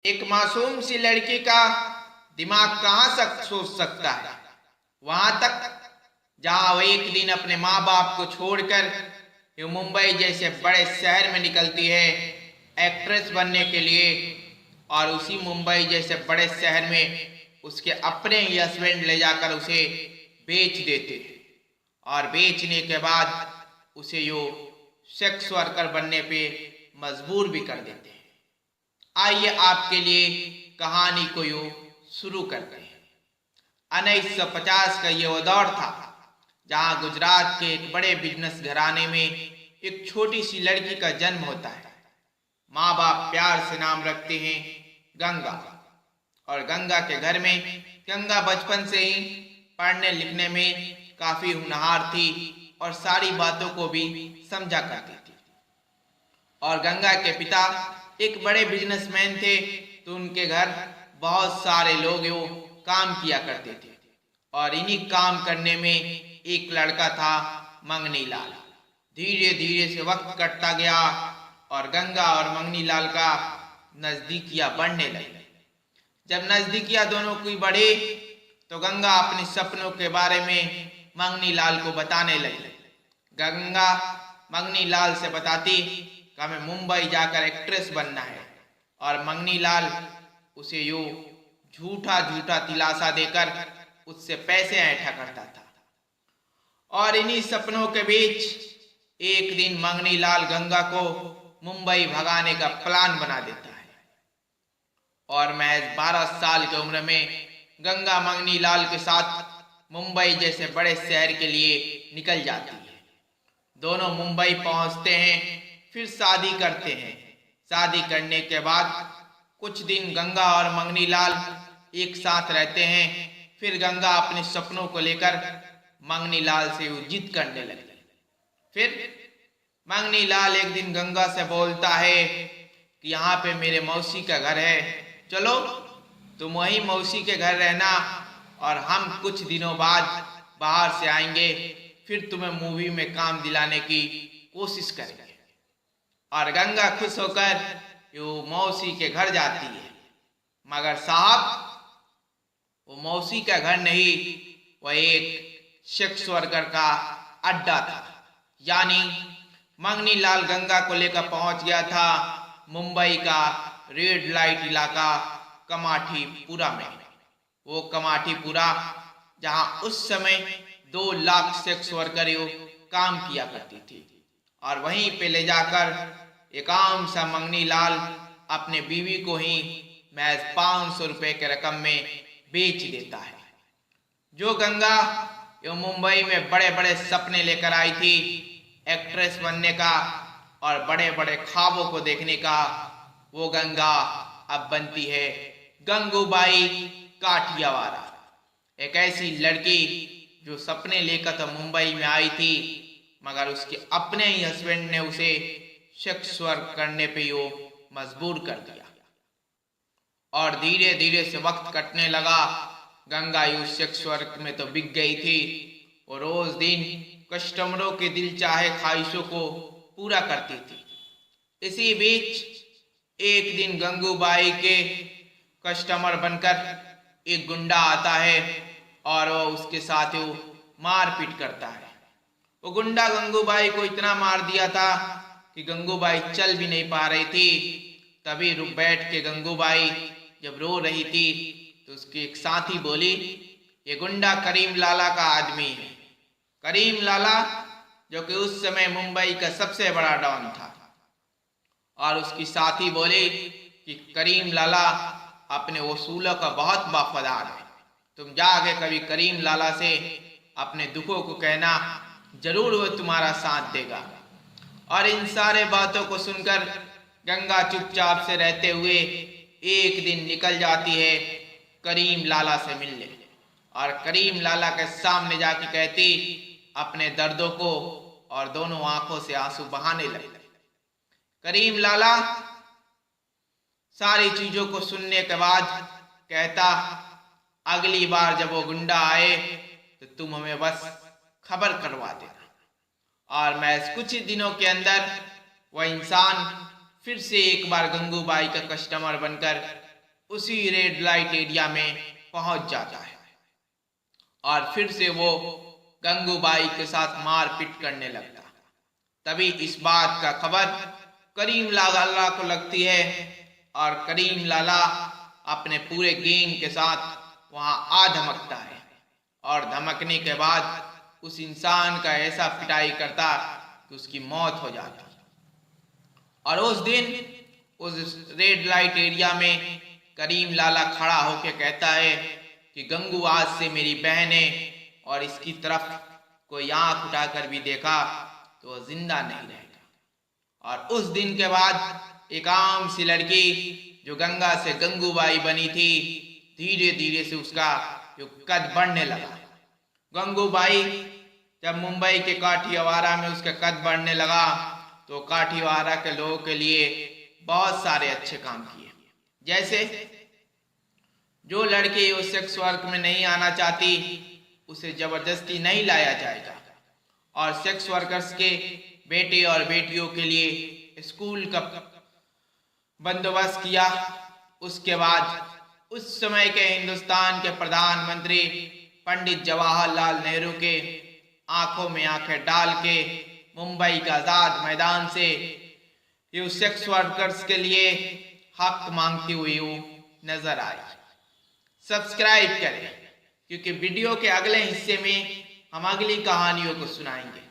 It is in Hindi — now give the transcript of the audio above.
एक मासूम सी लड़की का दिमाग कहाँ तक सोच सकता है। वहां तक जहां वो एक दिन अपने माँ बाप को छोड़कर ये मुंबई जैसे बड़े शहर में निकलती है एक्ट्रेस बनने के लिए, और उसी मुंबई जैसे बड़े शहर में उसके अपने ही हस्बैंड ले जाकर उसे बेच देते हैं, और बेचने के बाद उसे यो सेक्स वर्कर बनने पे मजबूर भी कर देते हैं। आइए आपके लिए कहानी को यूं शुरू करते हैं। 1950 का ये वो दौर था जहां गुजरात के एक बड़े बिजनेस घराने में एक छोटी सी लड़की का जन्म होता है। माँ बाप प्यार से नाम रखते हैं गंगा, और गंगा के घर में गंगा बचपन से ही पढ़ने लिखने में काफी होनहार थी और सारी बातों को भी समझा करती थी। और गंगा के पिता एक बड़े बिजनेसमैन थे, तो उनके घर बहुत सारे लोग वो काम किया करते थे, और इन्हीं काम करने में एक लड़का था मंगनी लाल। धीरे धीरे से वक्त कटता गया और गंगा और मंगनी लाल का नजदीकियां बढ़ने लगी। जब नजदीकियां दोनों की बढ़ी तो गंगा अपने सपनों के बारे में मंगनी लाल को बताने लगी। गंगा मंगनी लाल से बताती कि हमें मुंबई जाकर एक्ट्रेस बनना है, और मंगनी लाल उसे यूं झूठा झूठा दिलासा देकर उससे पैसे ऐंठा करता था। और इन्हीं सपनों के बीच एक दिन मंगनी लाल गंगा को मुंबई भगाने का प्लान बना देता है, और महज 12 साल की उम्र में गंगा मंगनी लाल के साथ मुंबई जैसे बड़े शहर के लिए निकल जाती है। दोनों मुंबई पहुंचते हैं, फिर शादी करते हैं। शादी करने के बाद कुछ दिन गंगा और मंगनी लाल एक साथ रहते हैं। फिर गंगा अपने सपनों को लेकर मंगनी लाल से जिद करने लगी। फिर मंगनी लाल एक दिन गंगा से बोलता है कि यहाँ पे मेरे मौसी का घर है, चलो तुम वही मौसी के घर रहना, और हम कुछ दिनों बाद बाहर से आएंगे, फिर तुम्हें मूवी में काम दिलाने की कोशिश करेंगे। और गंगा खुश होकर यो मौसी के घर जाती है, मगर साहब वो मौसी का घर नहीं, वह एक सेक्स वर्कर का अड्डा था। यानी मंगनी लाल गंगा को लेकर पहुंच गया था मुंबई का रेड लाइट इलाका कमाठीपुरा में। वो कमाठीपुरा जहां उस समय 2 लाख सेक्स वर्कर काम किया करती थी, और वहीं पे ले जाकर एक आम सा मंगनी लाल अपने बीवी को ही महज 500 रुपए के रकम में बेच देता है। जो गंगा यो मुंबई में बड़े बड़े सपने लेकर आई थी एक्ट्रेस बनने का और बड़े बड़े ख्वाबों को देखने का, वो गंगा अब बनती है गंगूबाई काठियावाड़ा। एक ऐसी लड़की जो सपने लेकर तो मुंबई में आई थी, मगर उसके अपने ही हस्बैंड ने उसे सेक्स वर्क करने पे वो मजबूर कर दिया। और धीरे धीरे से वक्त कटने लगा। गंगा यू सेक्स वर्क में तो बिक गई थी, और रोज दिन कस्टमरों के दिल चाहे ख्वाहिशों को पूरा करती थी। इसी बीच एक दिन गंगूबाई के कस्टमर बनकर एक गुंडा आता है, और वो उसके साथ वो मारपीट करता है। वो गुंडा गंगूबाई को इतना मार दिया था कि गंगूबाई चल भी नहीं पा रही थी। तभी रुक बैठ के गंगूबाई जब रो रही थी तो उसकी एक साथी बोली, ये गुंडा करीम लाला का आदमी है। करीम लाला जो कि उस समय मुंबई का सबसे बड़ा डॉन था। और उसकी साथी बोली कि करीम लाला अपने वसूलों का बहुत वफादार है, तुम जाके कभी करीम लाला से अपने दुखों को कहना, जरूर वो तुम्हारा साथ देगा। और इन सारे बातों को सुनकर गंगा चुपचाप से रहते हुए एक दिन निकल जाती है करीम लाला से मिलने, और करीम लाला के सामने जाके कहती अपने दर्दों को, और दोनों आंखों से आंसू बहाने लगे। करीम लाला सारी चीजों को सुनने के बाद कहता, अगली बार जब वो गुंडा आए तो तुम हमें बस खबर करवा देना, और मैं कुछ ही दिनों के अंदर वह इंसान फिर से एक बार गंगूबाई का कस्टमर बनकर उसी रेड लाइट एरिया में पहुंच जाता है और फिर से वो गंगूबाई के साथ मारपीट करने लगता। तभी इस बात का खबर करीम लाला को लगती है और करीम लाला अपने पूरे गैंग के साथ वहां आ धमकता है और धमकने के बाद उस इंसान का ऐसा पिटाई करता कि उसकी मौत हो जाती। और उस दिन उस रेड लाइट एरिया में करीम लाला खड़ा होकर कहता है कि गंगू आज से मेरी बहन है और इसकी तरफ कोई आंख उठाकर भी देखा तो वह जिंदा नहीं रहेगा। और उस दिन के बाद एक आम सी लड़की जो गंगा से गंगूबाई बनी थी, धीरे धीरे से उसका जो कद बढ़ने लगा। गंगूबाई जब मुंबई के काठियावाड़ा में उसका कद बढ़ने लगा तो काठियावाड़ा के लोगों के लिए बहुत सारे अच्छे काम किए। जैसे जो लड़की उस सेक्स वर्क में नहीं आना चाहती उसे जबरदस्ती नहीं लाया जाएगा और सेक्स वर्कर्स के बेटे और बेटियों के लिए स्कूल का बंदोबस्त किया। उसके बाद उस समय के हिंदुस्तान के प्रधानमंत्री पंडित जवाहरलाल नेहरू के आंखों में आंखें डाल के मुंबई का आजाद मैदान से ये सेक्स वर्कर्स के लिए हक मांगती हुई नजर आई। सब्सक्राइब करें क्योंकि वीडियो के अगले हिस्से में हम अगली कहानियों को सुनाएंगे।